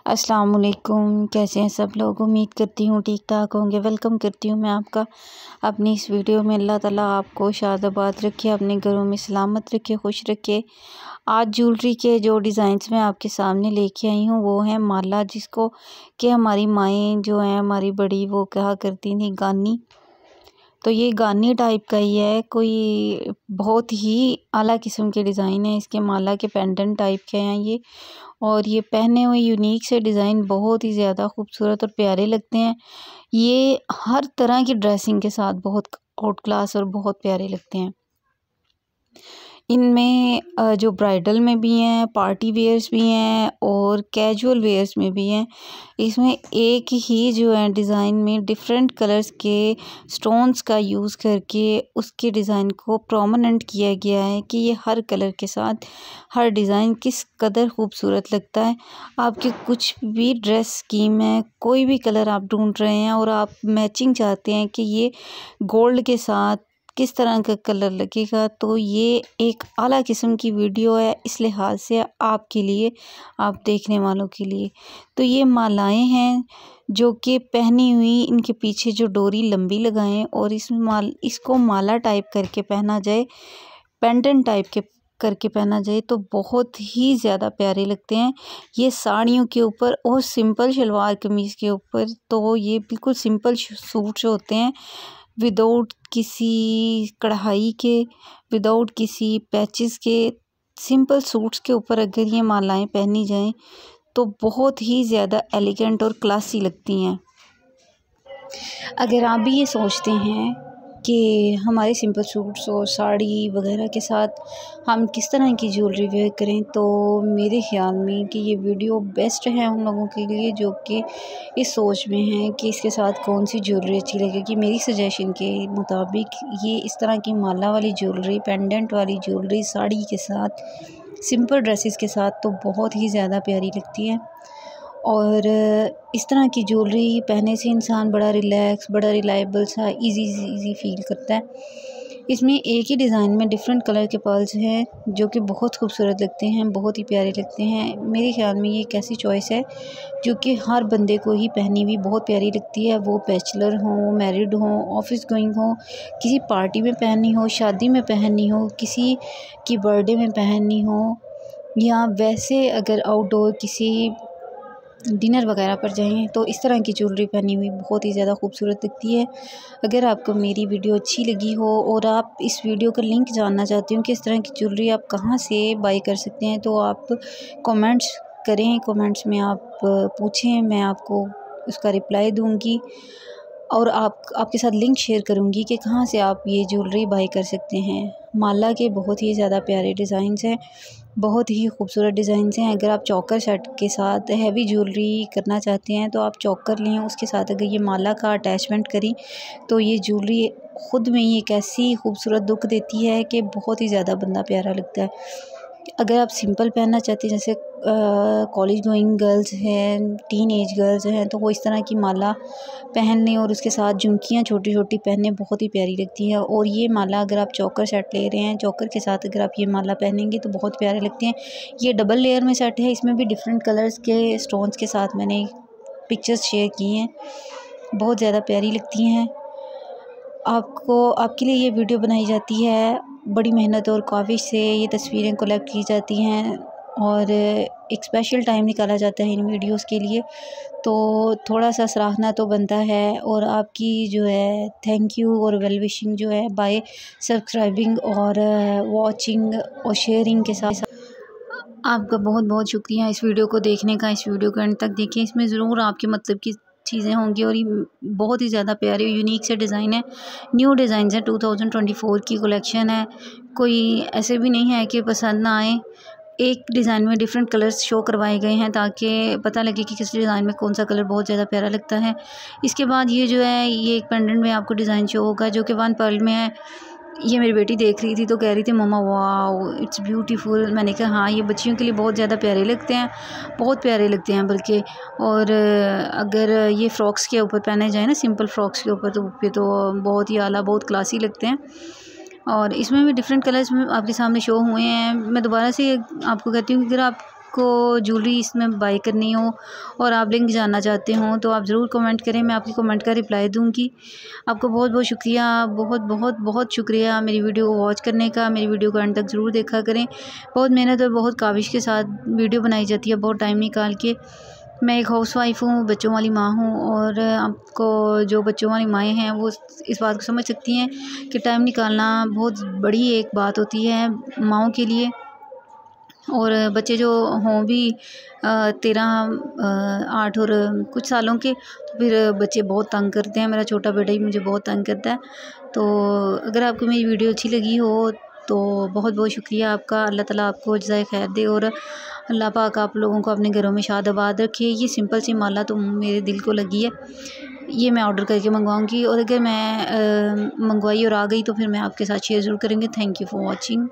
अस्सलाम वालेकुम। कैसे हैं सब लोग? उम्मीद करती हूँ ठीक ठाक होंगे। वेलकम करती हूँ मैं आपका अपनी इस वीडियो में। अल्लाह ताला आपको शादाबाद रखे, अपने घरों में सलामत रखे, खुश रखे। आज ज्वेलरी के जो डिज़ाइंस मैं आपके सामने लेके आई हूँ वो है माला, जिसको कि हमारी माएँ जो हैं हमारी बड़ी, वो कहा करती थी गानी। तो ये गानी टाइप का ही है, कोई बहुत ही आला किस्म के डिज़ाइन है इसके। माला के पेंडेंट टाइप के हैं ये, और ये पहने हुए यूनिक से डिज़ाइन बहुत ही ज़्यादा खूबसूरत और प्यारे लगते हैं। ये हर तरह की ड्रेसिंग के साथ बहुत आउट क्लास और बहुत प्यारे लगते हैं। इनमें जो ब्राइडल में भी हैं, पार्टी वेयर्स भी हैं और कैजुअल वेयर्स में भी हैं। इसमें एक ही जो है डिज़ाइन में डिफरेंट कलर्स के स्टोन्स का यूज़ करके उसके डिज़ाइन को प्रोमिनेंट किया गया है कि ये हर कलर के साथ हर डिज़ाइन किस कदर खूबसूरत लगता है। आपके कुछ भी ड्रेस स्कीम है, कोई भी कलर आप ढूंढ रहे हैं और आप मैचिंग चाहते हैं कि ये गोल्ड के साथ किस तरह का कलर लगेगा, तो ये एक आला किस्म की वीडियो है इस लिहाज से आपके लिए, आप देखने वालों के लिए। तो ये मालाएं हैं जो कि पहनी हुई, इनके पीछे जो डोरी लंबी लगाएं और इसको माला टाइप करके पहना जाए, पेंडेंट टाइप के करके पहना जाए तो बहुत ही ज़्यादा प्यारे लगते हैं। ये साड़ियों के ऊपर और सिंपल शलवार कमीज़ के ऊपर, तो ये बिल्कुल सिंपल सूट जो होते हैं विदाउट किसी कढ़ाई के, विदाउट किसी पैचेस के, सिंपल सूट्स के ऊपर अगर ये मालाएं पहनी जाएं तो बहुत ही ज़्यादा एलिगेंट और क्लासी लगती हैं। अगर आप भी ये सोचते हैं कि हमारे सिंपल सूट्स और साड़ी वगैरह के साथ हम किस तरह की ज्वेलरी वेयर करें, तो मेरे ख़्याल में कि ये वीडियो बेस्ट है उन लोगों के लिए जो कि इस सोच में हैं कि इसके साथ कौन सी ज्वेलरी अच्छी लगेगी। मेरी सजेशन के मुताबिक ये इस तरह की माला वाली ज्वेलरी, पेंडेंट वाली ज्वेलरी साड़ी के साथ, सिंपल ड्रेसेस के साथ तो बहुत ही ज़्यादा प्यारी लगती है। और इस तरह की ज्वेलरी पहनने से इंसान बड़ा रिलैक्स, बड़ा रिलायबल सा इजी फ़ील करता है। इसमें एक ही डिज़ाइन में डिफरेंट कलर के पर्ल्स हैं जो कि बहुत खूबसूरत लगते हैं, बहुत ही प्यारे लगते हैं। मेरे ख़्याल में ये एक ऐसी चॉइस है जो कि हर बंदे को ही पहनी हुई बहुत प्यारी लगती है, वो बैचलर हो, मैरिड हो, ऑफिस गोइंग हो, किसी पार्टी में पहननी हो, शादी में पहननी हो, किसी की बर्थडे में पहननी हो, या वैसे अगर आउटडोर किसी डिनर वगैरह पर जाएं तो इस तरह की ज्वेलरी पहनी हुई बहुत ही ज़्यादा खूबसूरत लगती है। अगर आपको मेरी वीडियो अच्छी लगी हो और आप इस वीडियो का लिंक जानना चाहते हो कि इस तरह की ज्वेलरी आप कहाँ से बाई कर सकते हैं, तो आप कमेंट्स करें, कमेंट्स में आप पूछें, मैं आपको उसका रिप्लाई दूँगी और आपके साथ लिंक शेयर करूँगी कि कहाँ से आप ये ज्वेलरी बाई कर सकते हैं। माला के बहुत ही ज़्यादा प्यारे डिज़ाइंस हैं, बहुत ही खूबसूरत डिज़ाइंस हैं। अगर आप चोकर सेट के साथ हैवी ज्वेलरी करना चाहते हैं तो आप चोकर लें, उसके साथ अगर ये माला का अटैचमेंट करें तो ये ज्वेलरी ख़ुद में ही एक ऐसी खूबसूरत लुक देती है कि बहुत ही ज़्यादा बंदा प्यारा लगता है। अगर आप सिंपल पहनना चाहते हैं, जैसे कॉलेज गोइंग गर्ल्स हैं, टीन एज गर्ल्स हैं, तो वो इस तरह की माला पहन लें और उसके साथ झुमकियाँ छोटी छोटी पहनने बहुत ही प्यारी लगती हैं। और ये माला अगर आप चोकर सेट ले रहे हैं, चोकर के साथ अगर आप ये माला पहनेंगे तो बहुत प्यारे लगते हैं। ये डबल लेयर में सेट है, इसमें भी डिफरेंट कलर्स के स्टोन्स के साथ मैंने पिक्चर्स शेयर की हैं, बहुत ज़्यादा प्यारी लगती हैं। आपके लिए ये वीडियो बनाई जाती है, बड़ी मेहनत और काविश से ये तस्वीरें कलेक्ट की जाती हैं और एक स्पेशल टाइम निकाला जाता है इन वीडियोस के लिए, तो थोड़ा सा सराहना तो बनता है। और आपकी जो है थैंक यू और वेल विशिंग जो है बाय सब्सक्राइबिंग और वॉचिंग और शेयरिंग के साथ आपका बहुत बहुत शुक्रिया इस वीडियो को देखने का। इस वीडियो को एंड तक देखें, इसमें ज़रूर आपके मतलब की चीज़ें होंगी और ये बहुत ही ज़्यादा प्यारे यूनिक से डिज़ाइन है, न्यू डिज़ाइन है, 2024 की कलेक्शन है। कोई ऐसे भी नहीं है कि पसंद ना आए। एक डिज़ाइन में डिफरेंट कलर्स शो करवाए गए हैं ताकि पता लगे कि किस डिज़ाइन में कौन सा कलर बहुत ज़्यादा प्यारा लगता है। इसके बाद ये जो है ये एक पेंडेंट में आपको डिज़ाइन शो होगा जो कि 1 पर्ल में है। ये मेरी बेटी देख रही थी तो कह रही थी मम्मा वाओ इट्स ब्यूटीफुल। मैंने कहा हाँ, ये बच्चियों के लिए बहुत ज़्यादा प्यारे लगते हैं, बहुत प्यारे लगते हैं बल्कि। और अगर ये फ़्रॉक्स के ऊपर पहने जाए ना, सिंपल फ़्रॉक्स के ऊपर, तो फिर तो बहुत ही आला, बहुत क्लासी लगते हैं। और इसमें भी डिफरेंट कलर्स में आपके सामने शो हुए हैं। मैं दोबारा से आपको कहती हूँ कि अगर आप आपको ज्वेलरी इसमें बाय करनी हो और आप लिंक जानना चाहते हो तो आप ज़रूर कमेंट करें, मैं आपकी कमेंट का रिप्लाई दूँगी। आपको बहुत बहुत शुक्रिया, बहुत बहुत बहुत शुक्रिया मेरी वीडियो को वॉच करने का। मेरी वीडियो को एंड तक ज़रूर देखा करें। बहुत मेहनत और बहुत काविश के साथ वीडियो बनाई जाती है, बहुत टाइम निकाल के। मैं एक हाउसवाइफ हूँ, बच्चों वाली माँ हूँ और आपको जो बच्चों वाली माएँ हैं वो इस बात को समझ सकती हैं कि टाइम निकालना बहुत बड़ी एक बात होती है माँओं के लिए। और बच्चे जो हों भी 13 8 और कुछ सालों के, तो फिर बच्चे बहुत तंग करते हैं। मेरा छोटा बेटा ही मुझे बहुत तंग करता है। तो अगर आपको मेरी वीडियो अच्छी लगी हो तो बहुत बहुत शुक्रिया आपका। अल्लाह ताला आपको जज़ाए खैर दे और अल्लाह पाक आप लोगों को अपने घरों में शाद आबाद रखे। ये सिंपल सी माला तो मेरे दिल को लगी है, ये मैं ऑर्डर करके मंगवाऊँगी और अगर मैं मंगवाई और आ गई तो फिर मैं आपके साथ शेयर ज़रूर करेंगे। Thank you for watching.